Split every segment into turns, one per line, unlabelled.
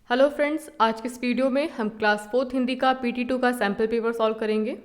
Hello friends, आज के इस वीडियो में हम क्लास 4th हिंदी का PT2 का सैम्पल पेपर सॉल्व करेंगे।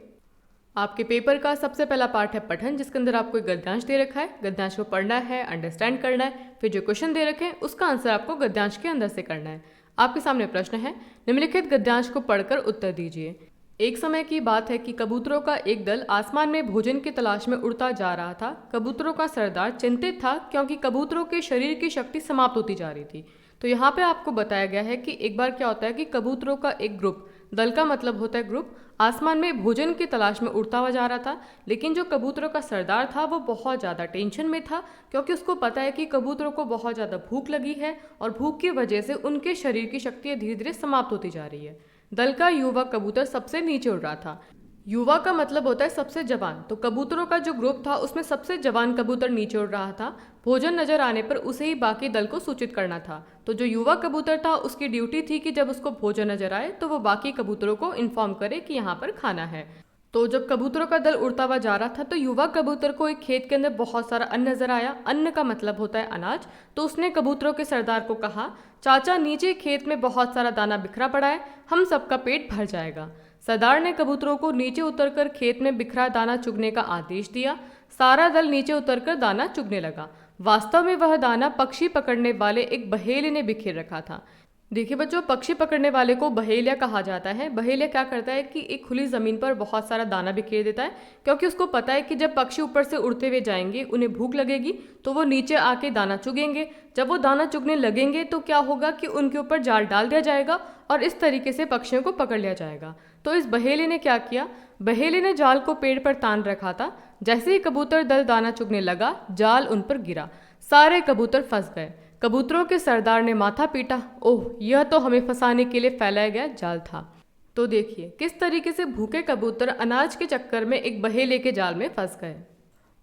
आपके पेपर का सबसे पहला पार्ट है पठन, जिसके अंदर आपको एक गद्यांश दे रखा है। गद्यांश को पढ़ना है, अंडरस्टैंड करना है, फिर जो क्वेश्चन दे रखे हैं उसका आंसर आपको गद्यांश के अंदर से करना है। आपके सामने प्रश्न है, निम्नलिखित गद्यांश को पढ़कर उत्तर दीजिए। एक समय की बात है कि कबूतरों का एक दल आसमान में भोजन की तलाश में उड़ता जा रहा था। कबूतरों का सरदार चिंतित था क्योंकि कबूतरों के शरीर की शक्ति समाप्त होती जा रही थी। तो यहाँ पे आपको बताया गया है कि एक बार क्या होता है कि कबूतरों का एक ग्रुप, दल का मतलब होता है ग्रुप, आसमान में भोजन की तलाश में उड़ता हुआ जा रहा था। लेकिन जो कबूतरों का सरदार था वो बहुत ज़्यादा टेंशन में था, क्योंकि उसको पता है कि कबूतरों को बहुत ज़्यादा भूख लगी है और भूख की वजह से उनके शरीर की शक्तियाँ धीरे धीरे समाप्त होती जा रही है। दल का युवा कबूतर सबसे नीचे उड़ रहा था। युवा का मतलब होता है सबसे जवान, तो कबूतरों का जो ग्रुप था उसमें सबसे जवान कबूतर नीचे उड़ रहा था। भोजन नजर आने पर उसे ही बाकी दल को सूचित करना था। तो जो युवा कबूतर था उसकी ड्यूटी थी कि जब उसको भोजन नजर आए तो वो बाकी कबूतरों को इन्फॉर्म करे कि यहाँ पर खाना है। तो जब कबूतरों का दल उड़ता हुआ जा रहा था तो युवा कबूतर को एक खेत के अंदर बहुत सारा अन्न नजर आया। अन्न का मतलब होता है अनाज। तो उसने कबूतरों के सरदार को कहा, चाचा नीचे खेत में बहुत सारा दाना बिखरा पड़ा है, हम सबका पेट भर जाएगा। सरदार ने कबूतरों को नीचे उतरकर खेत में बिखरा दाना चुगने का आदेश दिया। सारा दल नीचे उतरकर दाना चुगने लगा। वास्तव में वह दाना पक्षी पकड़ने वाले एक बहेली ने बिखेर रखा था। देखिए बच्चों, पक्षी पकड़ने वाले को बहेलिया कहा जाता है। बहेलिया क्या करता है कि एक खुली ज़मीन पर बहुत सारा दाना बिखेर देता है, क्योंकि उसको पता है कि जब पक्षी ऊपर से उड़ते हुए जाएंगे उन्हें भूख लगेगी तो वो नीचे आके दाना चुगेंगे। जब वो दाना चुगने लगेंगे तो क्या होगा कि उनके ऊपर जाल डाल दिया जाएगा और इस तरीके से पक्षियों को पकड़ लिया जाएगा। तो इस बहेली ने क्या किया, बहेली ने जाल को पेड़ पर तान रखा था। जैसे ही कबूतर दल दाना चुगने लगा, जाल उन पर गिरा। सारे कबूतर फंस गए। कबूतरों के सरदार ने माथा पीटा, ओह, यह तो हमें फंसाने के लिए फैलाया गया जाल था। तो देखिए किस तरीके से भूखे कबूतर अनाज के चक्कर में एक बहेले के जाल में फंस गए।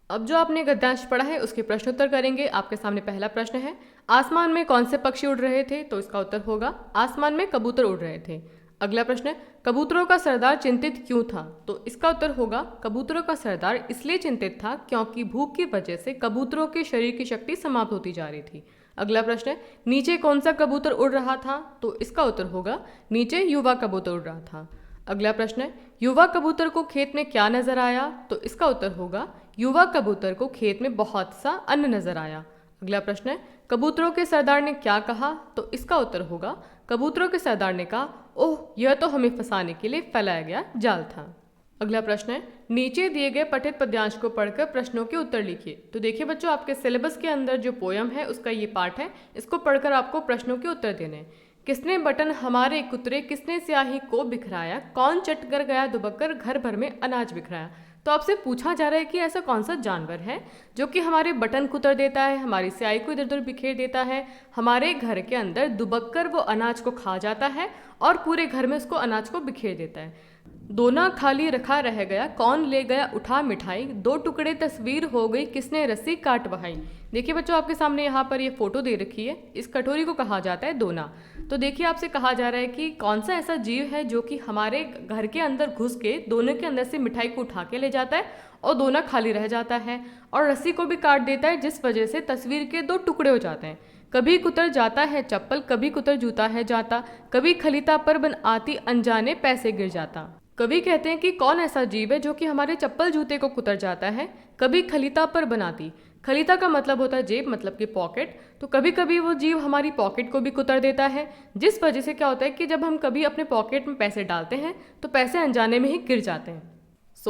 अब जो आपने गद्यांश पढ़ा है उसके प्रश्न उत्तर करेंगे। आपके सामने पहला प्रश्न है, आसमान में कौन से पक्षी उड़ रहे थे? तो इसका उत्तर होगा आसमान में कबूतर उड़ रहे थे। अगला प्रश्न है, कबूतरों का सरदार चिंतित क्यों था? तो इसका उत्तर होगा कबूतरों का सरदार इसलिए चिंतित था क्योंकि भूख की वजह से कबूतरों के शरीर की शक्ति समाप्त होती जा रही थी। अगला प्रश्न है, नीचे कौन सा कबूतर उड़ रहा था? तो इसका उत्तर होगा नीचे युवा कबूतर उड़ रहा था। अगला प्रश्न है, युवा कबूतर को खेत में क्या नजर आया? तो इसका उत्तर होगा युवा कबूतर को खेत में बहुत सा अन्न नजर आया। अगला प्रश्न है, कबूतरों के सरदार ने क्या कहा? तो इसका उत्तर होगा कबूतरों के सरदार ने कहा, ओह, यह तो हमें फंसाने के लिए फैलाया गया जाल था। अगला प्रश्न है, नीचे दिए गए पठित पद्यांश को पढ़कर प्रश्नों के उत्तर लिखिए। तो देखिए बच्चों, आपके सिलेबस के अंदर जो पोयम है उसका ये पार्ट है, इसको पढ़कर आपको प्रश्नों के उत्तर देने हैं। किसने बटन हमारे कुतरे, किसने स्याही को बिखराया, कौन चट कर गया दुबक्कर, घर भर में अनाज बिखराया। तो आपसे पूछा जा रहा है कि ऐसा कौन सा जानवर है जो कि हमारे बटन कुतर देता है, हमारी स्याही को इधर उधर बिखेर देता है, हमारे घर के अंदर दुबक्कर वो अनाज को खा जाता है और पूरे घर में उसको अनाज को बिखेर देता है। दोना खाली रखा रह गया, कौन ले गया उठा मिठाई, दो टुकड़े तस्वीर हो गई, किसने रस्सी काट बहाई। देखिए बच्चों, आपके सामने यहाँ पर ये फोटो दे रखी है। इस कटोरी को कहा जाता है दोना। तो देखिए आपसे कहा जा रहा है कि कौन सा ऐसा जीव है जो कि हमारे घर के अंदर घुस के दोनों के अंदर से मिठाई को उठा के ले जाता है और दोना खाली रह जाता है और रस्सी को भी काट देता है, जिस वजह से तस्वीर के दो टुकड़े हो जाते हैं। कभी कुतर जाता है चप्पल, कभी कुतर जूता है जाता, कभी खलीता पर बन आती, अनजाने पैसे गिर जाता। कभी कहते हैं कि कौन ऐसा जीव है जो कि हमारे चप्पल जूते को कुतर जाता है, कभी खलीता पर बनाती। खलीता का मतलब होता है जेब, मतलब कि पॉकेट। तो कभी कभी वो जीव हमारी पॉकेट को भी कुतर देता है, जिस वजह से क्या होता है कि जब हम कभी अपने पॉकेट में पैसे डालते हैं तो पैसे अनजाने में ही गिर जाते हैं।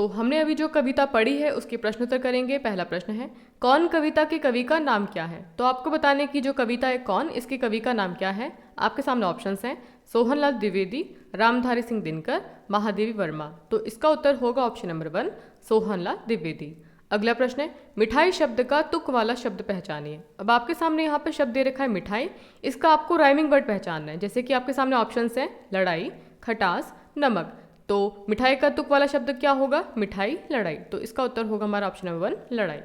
हमने अभी जो कविता पढ़ी है उसके प्रश्न उत्तर करेंगे। पहला प्रश्न है, कौन कविता के कवि का नाम क्या है? तो आपको बताने की जो कविता है कौन, इसके कवि का नाम क्या है? आपके सामने ऑप्शंस हैं, सोहनलाल द्विवेदी, रामधारी सिंह दिनकर, महादेवी वर्मा। तो इसका उत्तर होगा ऑप्शन नंबर 1, सोहनलाल द्विवेदी। अगला प्रश्न है, मिठाई शब्द का तुक वाला शब्द पहचानिए। अब आपके सामने यहाँ पर शब्द दे रखा है मिठाई, इसका आपको राइमिंग वर्ड पहचानना है। जैसे कि आपके सामने ऑप्शंस हैं, लड़ाई, खटास, नमक। तो मिठाई का तुक वाला शब्द क्या होगा? मिठाई, लड़ाई। तो इसका उत्तर होगा हमारा ऑप्शन नंबर 1, लड़ाई।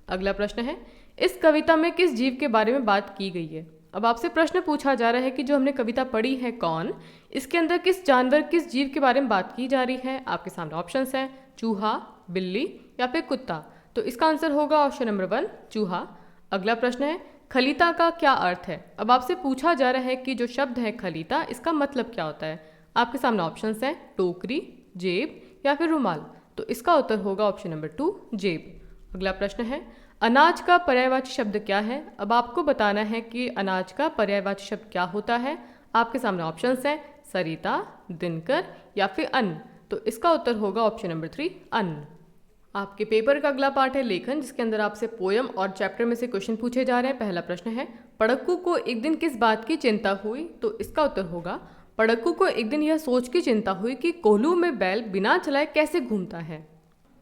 अगला प्रश्न है, इस कविता में किस जीव के बारे में बात की गई है? अब आपसे प्रश्न पूछा जा रहा है कि जो हमने कविता पढ़ी है कौन, इसके अंदर किस जानवर, किस जीव के बारे में बात की जा रही है? आपके सामने ऑप्शंस हैं, चूहा, बिल्ली या फिर कुत्ता। तो इसका आंसर होगा ऑप्शन नंबर 1, चूहा। अगला प्रश्न है, खलीता का क्या अर्थ है? अब आपसे पूछा जा रहा है कि जो शब्द है खलीता, इसका मतलब क्या होता है। आपके सामने ऑप्शंस हैं टोकरी, जेब या फिर रुमाल। तो इसका उत्तर होगा ऑप्शन नंबर 2 जेब। अगला प्रश्न है अनाज का पर्यायवाची शब्द क्या है? अब आपको बताना है कि अनाज का पर्यायवाची शब्द क्या होता है। आपके सामने ऑप्शंस हैं सरिता, दिनकर या फिर अन्न। तो इसका उत्तर होगा ऑप्शन नंबर 3 अन्न। आपके पेपर का अगला पार्ट है लेखन, जिसके अंदर आपसे पोयम और चैप्टर में से क्वेश्चन पूछे जा रहे हैं। पहला प्रश्न है पड़क्कू को एक दिन किस बात की चिंता हुई? तो इसका उत्तर होगा पड़क्कू को एक दिन यह सोच की चिंता हुई कि कोल्हू में बैल बिना चलाए कैसे घूमता है।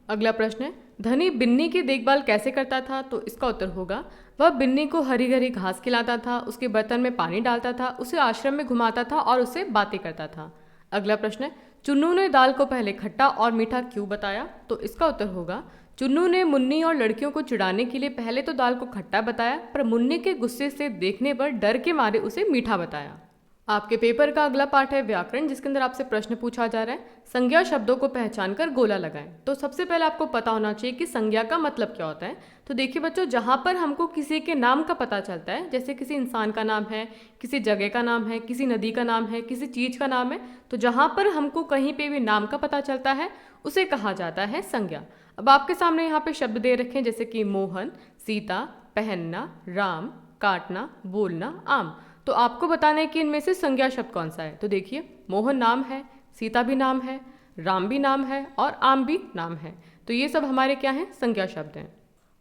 अगला प्रश्न है धनी बिन्नी की देखभाल कैसे करता था? तो इसका उत्तर होगा वह बिन्नी को हरी हरी घास खिलाता था, उसके बर्तन में पानी डालता था, उसे आश्रम में घुमाता था और उससे बातें करता था। अगला प्रश्न है चुन्नू ने दाल को पहले खट्टा और मीठा क्यों बताया? तो इसका उत्तर होगा चुन्नू ने मुन्नी और लड़कियों को चिढ़ाने के लिए पहले तो दाल को खट्टा बताया, पर मुन्नी के गुस्से से देखने पर डर के मारे उसे मीठा बताया। आपके पेपर का अगला पार्ट है व्याकरण, जिसके अंदर आपसे प्रश्न पूछा जा रहा है संज्ञा शब्दों को पहचान कर गोला लगाएं। तो सबसे पहले आपको पता होना चाहिए कि संज्ञा का मतलब क्या होता है। तो देखिए बच्चों, जहाँ पर हमको किसी के नाम का पता चलता है, जैसे किसी इंसान का नाम है, किसी जगह का नाम है, किसी नदी का नाम है, किसी चीज़ का नाम है, तो जहाँ पर हमको कहीं पे भी नाम का पता चलता है उसे कहा जाता है संज्ञा। अब आपके सामने यहाँ पे शब्द दे रखे हैं जैसे कि मोहन, सीता, पहनना, राम, काटना, बोलना, आम। तो आपको बताना है कि इनमें से संज्ञा शब्द कौन सा है। तो देखिए मोहन नाम है, सीता भी नाम है, राम भी नाम है और आम भी नाम है। तो ये सब हमारे क्या हैं? संज्ञा शब्द हैं।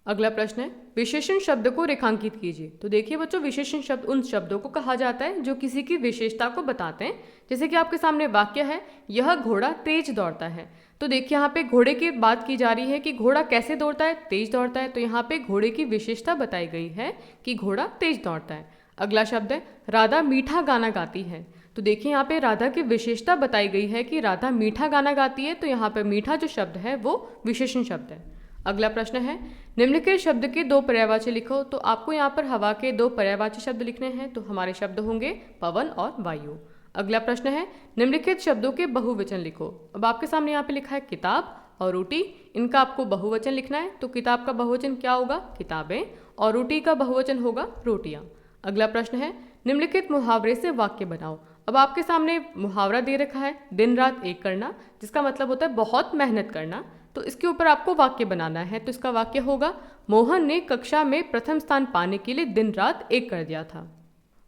अगला प्रश्न है विशेषण शब्द को रेखांकित कीजिए। तो देखिए बच्चों, विशेषण शब्द उन शब्दों को कहा जाता है जो किसी की विशेषता को बताते हैं। जैसे कि आपके सामने वाक्य है यह घोड़ा तेज दौड़ता है। तो देखिए यहाँ पे घोड़े की बात की जा रही है कि घोड़ा कैसे दौड़ता है? तेज दौड़ता है। तो यहाँ पे घोड़े की विशेषता बताई गई है कि घोड़ा तेज दौड़ता है। अगला शब्द है राधा मीठा गाना गाती है। तो देखिए यहाँ पे राधा की विशेषता बताई गई है कि राधा मीठा गाना गाती है। तो यहाँ पे मीठा जो शब्द है वो विशेषण शब्द है। अगला प्रश्न है निम्नलिखित शब्द के 2 पर्यायवाची लिखो। तो आपको यहाँ पर हवा के 2 पर्यायवाची शब्द लिखने हैं। तो हमारे शब्द होंगे पवन और वायु। अगला प्रश्न है निम्नलिखित शब्दों के बहुवचन लिखो। अब आपके सामने यहाँ पे लिखा है किताब और रोटी, इनका आपको बहुवचन लिखना है। तो किताब का बहुवचन क्या होगा? किताबें, और रोटी का बहुवचन होगा रोटियां। अगला प्रश्न है निम्नलिखित मुहावरे से वाक्य बनाओ। अब आपके सामने मुहावरा दे रखा है दिन रात एक करना, जिसका मतलब होता है बहुत मेहनत करना। तो इसके ऊपर आपको वाक्य बनाना है। तो इसका वाक्य होगा मोहन ने कक्षा में प्रथम स्थान पाने के लिए दिन रात एक कर दिया था।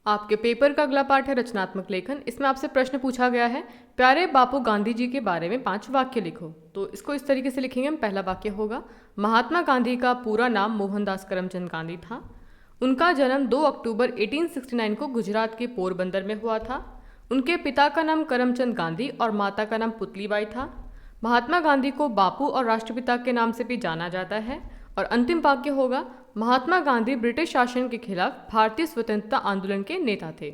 आपके पेपर का अगला पार्ट है रचनात्मक लेखन। इसमें आपसे प्रश्न पूछा गया है प्यारे बापू गांधी जी के बारे में 5 वाक्य लिखो। तो इसको इस तरीके से लिखेंगे हम। पहला वाक्य होगा महात्मा गांधी का पूरा नाम मोहनदास करमचंद गांधी था। उनका जन्म 2 अक्टूबर 1869 को गुजरात के पोरबंदर में हुआ था। उनके पिता का नाम करमचंद गांधी और माता का नाम पुतलीबाई था। महात्मा गांधी को बापू और राष्ट्रपिता के नाम से भी जाना जाता है। और अंतिम वाक्य होगा महात्मा गांधी ब्रिटिश शासन के खिलाफ भारतीय स्वतंत्रता आंदोलन के नेता थे।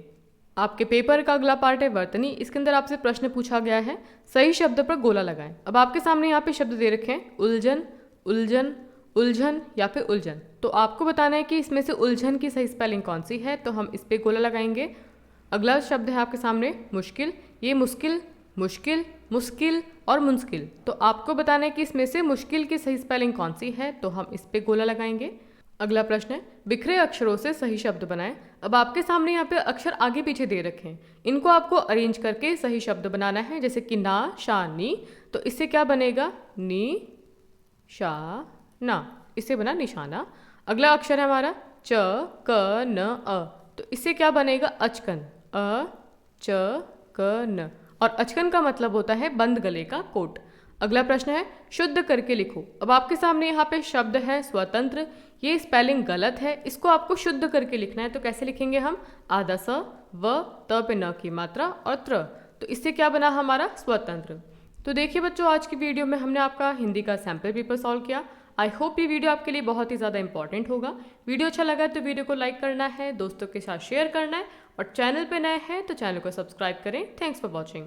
आपके पेपर का अगला पार्ट है वर्तनी। इसके अंदर आपसे प्रश्न पूछा गया है सही शब्द पर गोला लगाएं। अब आपके सामने यहाँ पे शब्द दे रखे हैं उलझन, उलझन, उलझन या फिर उलझन। तो आपको बताना है कि इसमें से उलझन की सही स्पेलिंग कौन सी है। तो हम इस पे गोला लगाएंगे। अगला शब्द है आपके सामने मुश्किल। ये मुश्किल, मुश्किल, मुश्किल और मुश्किल। तो आपको बताना है कि इसमें से मुश्किल की सही स्पेलिंग कौन सी है। तो हम इस पे गोला लगाएंगे। अगला प्रश्न है बिखरे अक्षरों से सही शब्द बनाएं। अब आपके सामने यहाँ पे अक्षर आगे पीछे दे रखे हैं, इनको आपको अरेंज करके सही शब्द बनाना है। जैसे कि ना, शा, नी। तो इससे क्या बनेगा? नी, शा, ना। इससे बना निशाना। अगला अक्षर है हमारा च, क, न, अ। तो इससे क्या बनेगा? अचकन। अ, च, क, न। और अचकन का मतलब होता है बंद गले का कोट। अगला प्रश्न है शुद्ध करके लिखो। अब आपके सामने यहाँ पे शब्द है स्वतंत्र। ये स्पेलिंग गलत है, इसको आपको शुद्ध करके लिखना है। तो कैसे लिखेंगे हम? आधा स, व, त पे न की मात्रा और त्र। तो इससे क्या बना हमारा? स्वतंत्र। तो देखिए बच्चों, आज की वीडियो में हमने आपका हिंदी का सैम्पल पेपर सॉल्व किया। आई होप ये वीडियो आपके लिए बहुत ही ज़्यादा इंपॉर्टेंट होगा। वीडियो अच्छा लगा तो वीडियो को लाइक करना है, दोस्तों के साथ शेयर करना है, और चैनल पे नए हैं तो चैनल को सब्सक्राइब करें। Thanks for watching.